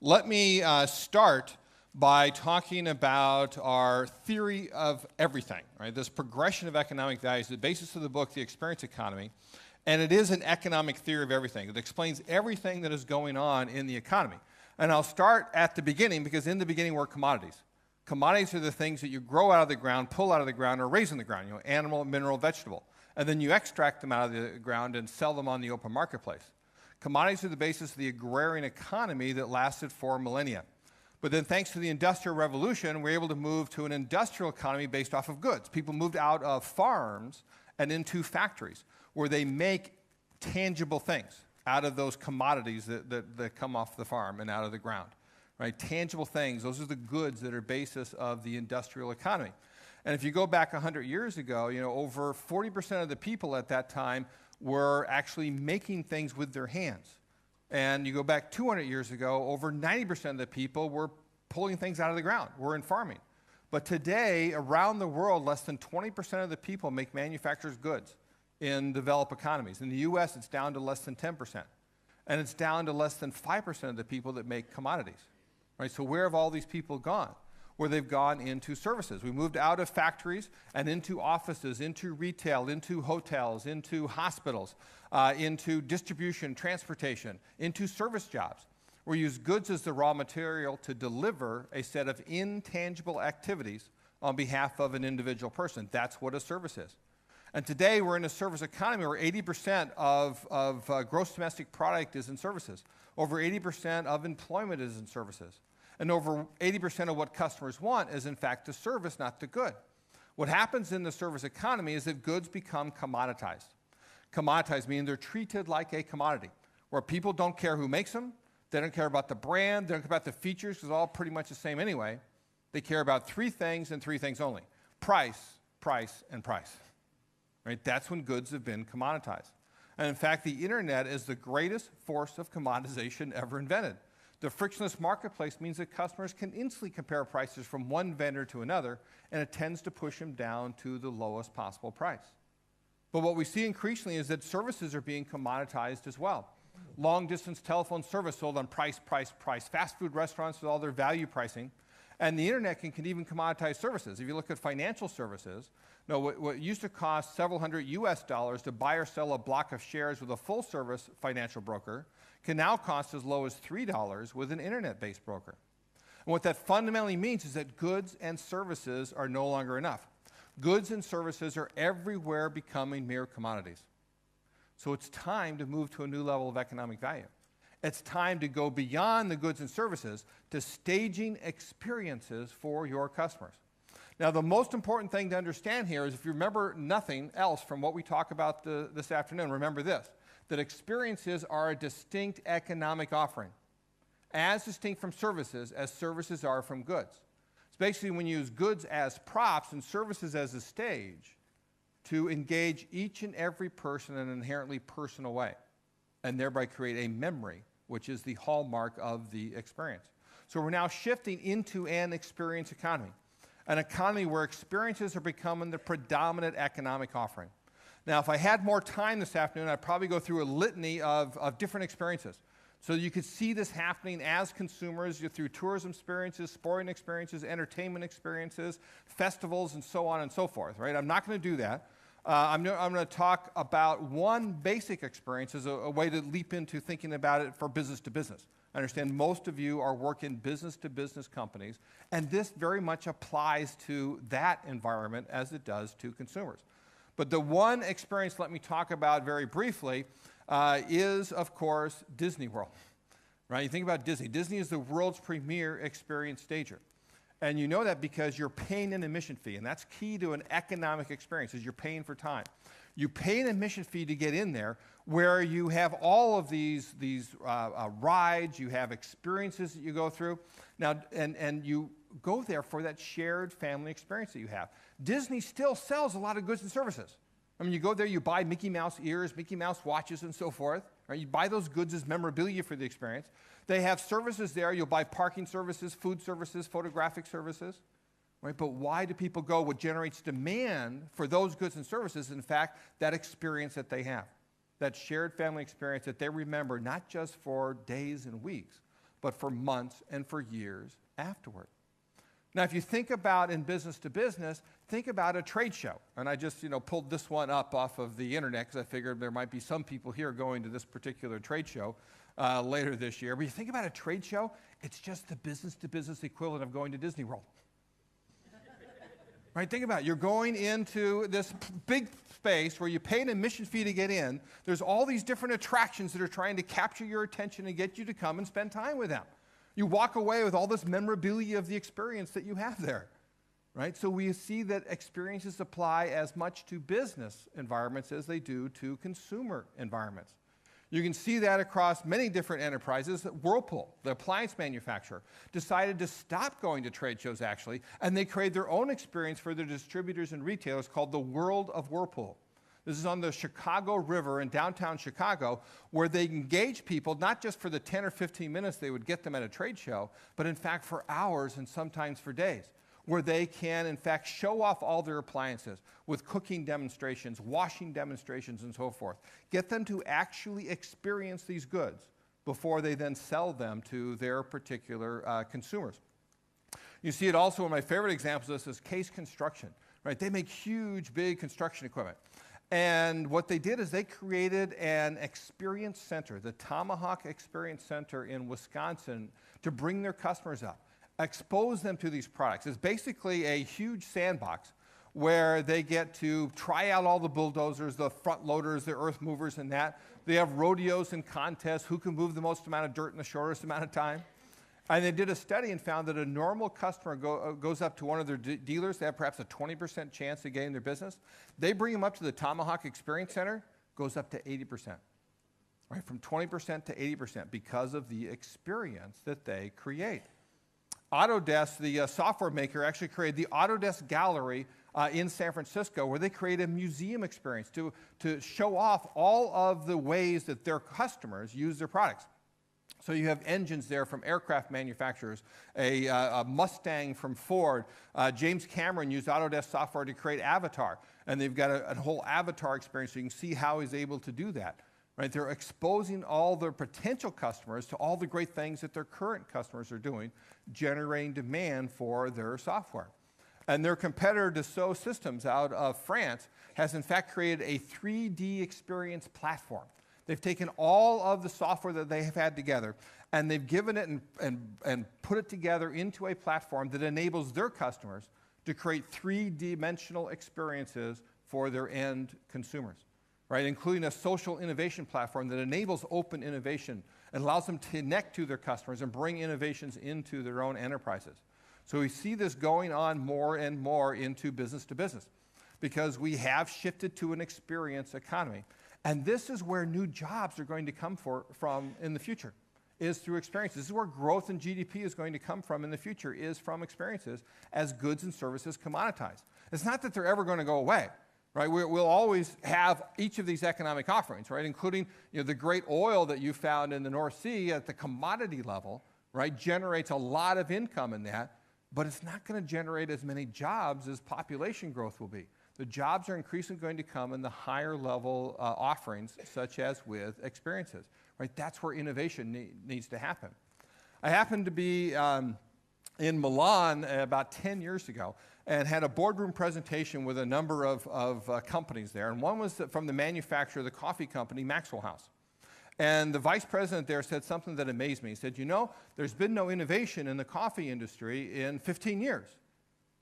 Let me start by talking about our theory of everything, right? This progression of economic values, the basis of the book, The Experience Economy, and it is an economic theory of everything. It explains everything that is going on in the economy. And I'll start at the beginning, because in the beginning were commodities. Commodities are the things that you grow out of the ground, pull out of the ground, or raise in the ground, animal, mineral, vegetable. And then you extract them out of the ground and sell them on the open marketplace. Commodities are the basis of the agrarian economy that lasted for millennia. But then thanks to the Industrial Revolution, we're able to move to an industrial economy based off of goods. People moved out of farms and into factories where they make tangible things out of those commodities that come off the farm and out of the ground. Right? Tangible things, those are the goods that are basis of the industrial economy. And if you go back 100 years ago, over 40% of the people at that time were actually making things with their hands. And you go back 200 years ago, over 90% of the people were pulling things out of the ground, were in farming. But today, around the world, less than 20% of the people make manufactured goods in developed economies. In the US, it's down to less than 10%. And it's down to less than 5% of the people that make commodities. Right? So where have all these people gone? Where they've gone into services. We moved out of factories and into offices, into retail, into hotels, into hospitals, into distribution, transportation, into service jobs. We use goods as the raw material to deliver a set of intangible activities on behalf of an individual person. That's what a service is. And today we're in a service economy where 80% of gross domestic product is in services. Over 80% of employment is in services. And over 80% of what customers want is, in fact, the service, not the good. What happens in the service economy is that goods become commoditized. Commoditized meaning they're treated like a commodity, where people don't care who makes them, they don't care about the brand, they don't care about the features, because it's all pretty much the same anyway. They care about three things and three things only: price, price, and price. Right? That's when goods have been commoditized. And in fact, the internet is the greatest force of commoditization ever invented. The frictionless marketplace means that customers can instantly compare prices from one vendor to another, and it tends to push them down to the lowest possible price. But what we see increasingly is that services are being commoditized as well. Long-distance telephone service sold on price, price, price. Fast food restaurants with all their value pricing. And the internet can even commoditize services. If you look at financial services, what used to cost several hundred US dollars to buy or sell a block of shares with a full-service financial broker can now cost as low as $3 with an internet-based broker. And what that fundamentally means is that goods and services are no longer enough. Goods and services are everywhere becoming mere commodities. So it's time to move to a new level of economic value. It's time to go beyond the goods and services to staging experiences for your customers. Now, the most important thing to understand here is, if you remember nothing else from what we talk about this afternoon, remember this: that experiences are a distinct economic offering, as distinct from services as services are from goods. It's basically when you use goods as props and services as a stage to engage each and every person in an inherently personal way, and thereby create a memory, which is the hallmark of the experience. So we're now shifting into an experience economy, an economy where experiences are becoming the predominant economic offering. Now, if I had more time this afternoon, I'd probably go through a litany of different experiences. So you could see this happening as consumers through tourism experiences, sporting experiences, entertainment experiences, festivals, and so on and so forth. Right? I'm not going to do that. I'm going to talk about one basic experience as a way to leap into thinking about it for business to business. I understand most of you are working business-to-business companies, and this very much applies to that environment as it does to consumers. But the one experience let me talk about very briefly is, of course, Disney World. Right? You think about Disney. Disney is the world's premier experience stager. And you know that because you're paying an admission fee, and that's key to an economic experience, is you're paying for time. You pay an admission fee to get in there, where you have all of these rides, you have experiences that you go through. Now, and you go there for that shared family experience that you have. Disney still sells a lot of goods and services. I mean, you go there, you buy Mickey Mouse ears, Mickey Mouse watches, and so forth. Right? You buy those goods as memorabilia for the experience. They have services there. You'll buy parking services, food services, photographic services. Right? But why do people go? What generates demand for those goods and services is, in fact, that experience that they have, that shared family experience that they remember not just for days and weeks, but for months and for years afterward. Now, if you think about in business to business, think about a trade show. And I just, pulled this one up off of the internet because I figured there might be some people here going to this particular trade show later this year. But you think about a trade show, it's just the business to business equivalent of going to Disney World. Right? Think about it. You're going into this big space where you pay an admission fee to get in. There's all these different attractions that are trying to capture your attention and get you to come and spend time with them. You walk away with all this memorabilia of the experience that you have there. Right? So we see that experiences apply as much to business environments as they do to consumer environments. You can see that across many different enterprises. Whirlpool, the appliance manufacturer, decided to stop going to trade shows, actually, and they created their own experience for their distributors and retailers called the World of Whirlpool. This is on the Chicago River in downtown Chicago, where they engage people not just for the 10 or 15 minutes they would get them at a trade show, but in fact for hours and sometimes for days, where they can, in fact, show off all their appliances with cooking demonstrations, washing demonstrations, and so forth. Get them to actually experience these goods before they then sell them to their particular consumers. You see it also in my favorite examples of this is Case Construction. Right? They make huge, big construction equipment. And what they did is they created an experience center, the Tomahawk Experience Center in Wisconsin, to bring their customers up, expose them to these products. It's basically a huge sandbox where they get to try out all the bulldozers, the front loaders, the earth movers, and that. They have rodeos and contests, who can move the most amount of dirt in the shortest amount of time. And they did a study and found that a normal customer goes up to one of their dealers. They have perhaps a 20% chance of getting their business. They bring them up to the Tomahawk Experience Center, goes up to 80%. Right, from 20% to 80% because of the experience that they create. Autodesk, the software maker, actually created the Autodesk Gallery in San Francisco, where they create a museum experience to show off all of the ways that their customers use their products. So you have engines there from aircraft manufacturers, a Mustang from Ford. James Cameron used Autodesk software to create Avatar, and they've got a whole Avatar experience, so you can see how he's able to do that. Right? They're exposing all their potential customers to all the great things that their current customers are doing, generating demand for their software. And their competitor, Dassault Systems out of France, has in fact created a 3D experience platform. They've taken all of the software that they have had together, and they've given it and put it together into a platform that enables their customers to create three-dimensional experiences for their end consumers, right? Including a social innovation platform that enables open innovation and allows them to connect to their customers and bring innovations into their own enterprises. So we see this going on more and more into business to business because we have shifted to an experience economy. And this is where new jobs are going to come from in the future, is through experiences. This is where growth in GDP is going to come from in the future, is from experiences as goods and services commoditize. It's not that they're ever going to go away, right? We'll always have each of these economic offerings, right? Including the great oil that you found in the North Sea at the commodity level, right? Generates a lot of income in that, but it's not going to generate as many jobs as population growth will be. The jobs are increasingly going to come in the higher level offerings, such as with experiences. Right? That's where innovation needs to happen. I happened to be in Milan about 10 years ago and had a boardroom presentation with a number of companies there. And one was from the manufacturer of the coffee company, Maxwell House. And the vice president there said something that amazed me. He said, there's been no innovation in the coffee industry in 15 years.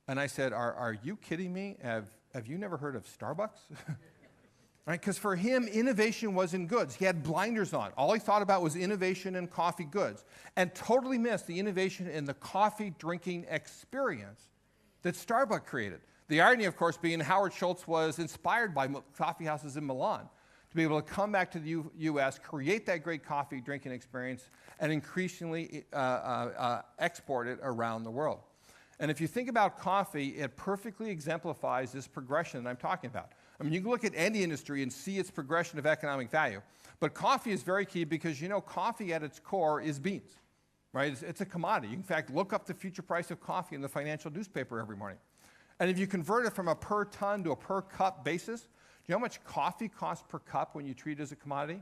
And I said, are you kidding me? Have you never heard of Starbucks? Right? Because for him, innovation was in goods. He had blinders on. All he thought about was innovation in coffee goods and totally missed the innovation in the coffee drinking experience that Starbucks created. The irony, of course, being Howard Schultz was inspired by coffee houses in Milan to be able to come back to the U.S., create that great coffee drinking experience, and increasingly export it around the world. And if you think about coffee, it perfectly exemplifies this progression that I'm talking about. I mean, you can look at any industry and see its progression of economic value. But coffee is very key because, coffee at its core is beans, right? It's a commodity. You, in fact, look up the future price of coffee in the financial newspaper every morning. And if you convert it from a per ton to a per cup basis, do you know how much coffee costs per cup when you treat it as a commodity?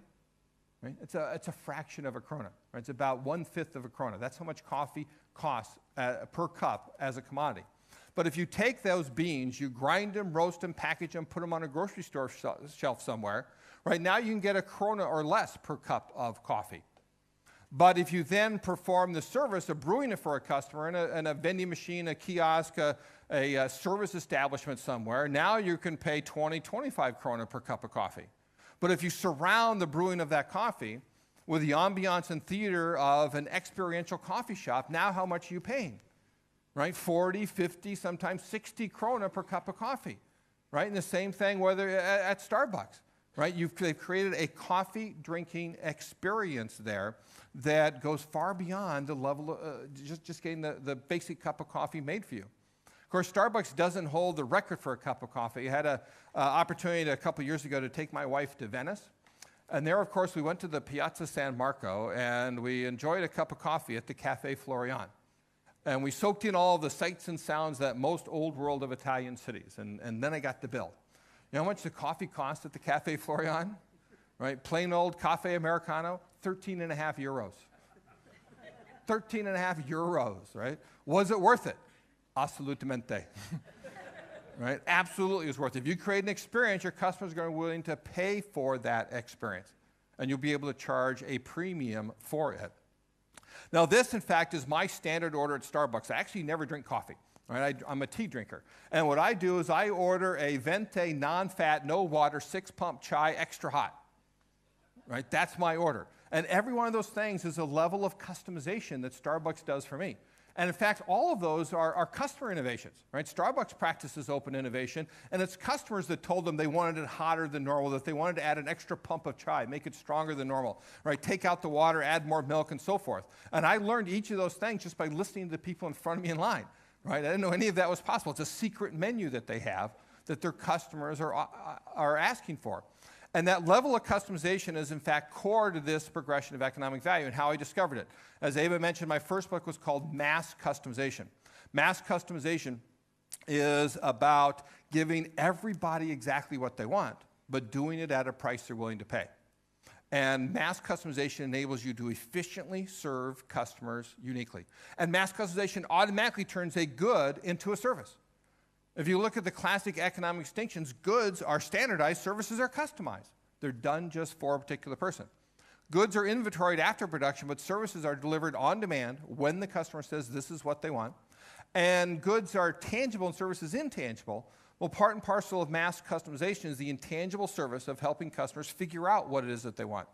Right? It's a fraction of a krona. Right? It's about 1/5 of a krona. That's how much coffee costs per cup as a commodity. But if you take those beans, you grind them, roast them, package them, put them on a grocery store shelf somewhere, right now you can get a krona or less per cup of coffee. But if you then perform the service of brewing it for a customer in a vending machine, a kiosk, a service establishment somewhere, now you can pay 20, 25 krona per cup of coffee. But if you surround the brewing of that coffee with the ambiance and theater of an experiential coffee shop, now how much are you paying? Right? 40, 50, sometimes 60 krona per cup of coffee. Right? And the same thing whether at Starbucks. Right? They've created a coffee drinking experience there that goes far beyond the level of just getting the basic cup of coffee made for you. Of course, Starbucks doesn't hold the record for a cup of coffee. I had an opportunity a couple years ago to take my wife to Venice. And there, of course, we went to the Piazza San Marco, and we enjoyed a cup of coffee at the Cafe Florian. And we soaked in all of the sights and sounds that most old world of Italian cities. And then I got the bill. You know how much the coffee cost at the Cafe Florian? Right? Plain old Cafe Americano, 13.5 euros. 13.5 euros, right? Was it worth it? Assolutamente. Right? Absolutely is worth it. If you create an experience, your customers are going to be willing to pay for that experience. And you'll be able to charge a premium for it. Now, this, in fact, is my standard order at Starbucks. I actually never drink coffee. Right? I'm a tea drinker. And what I do is I order a Venti non-fat, no water, 6-pump chai extra hot. Right? That's my order. And every one of those things is a level of customization that Starbucks does for me. And in fact, all of those are customer innovations, right? Starbucks practices open innovation, and it's customers that told them they wanted it hotter than normal, that they wanted to add an extra pump of chai, make it stronger than normal, right? Take out the water, add more milk, and so forth. And I learned each of those things just by listening to the people in front of me in line, right? I didn't know any of that was possible. It's a secret menu that they have that their customers are asking for. And that level of customization is, in fact, core to this progression of economic value and how I discovered it. As Ava mentioned, my first book was called Mass Customization. Mass customization is about giving everybody exactly what they want, but doing it at a price they're willing to pay. And mass customization enables you to efficiently serve customers uniquely. And mass customization automatically turns a good into a service. If you look at the classic economic distinctions, goods are standardized, services are customized. They're done just for a particular person. Goods are inventoried after production, but services are delivered on demand when the customer says this is what they want. And goods are tangible and services intangible. Well, part and parcel of mass customization is the intangible service of helping customers figure out what it is that they want.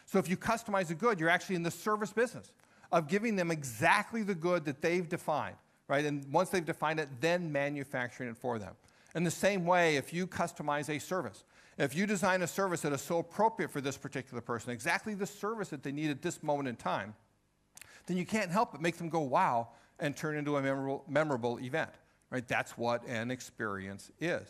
So if you customize a good, you're actually in the service business of giving them exactly the good that they've defined. Right? And once they've defined it, then manufacturing it for them. In the same way, if you customize a service, if you design a service that is so appropriate for this particular person, exactly the service that they need at this moment in time, then you can't help but make them go, wow, and turn into a memorable event. Right? That's what an experience is.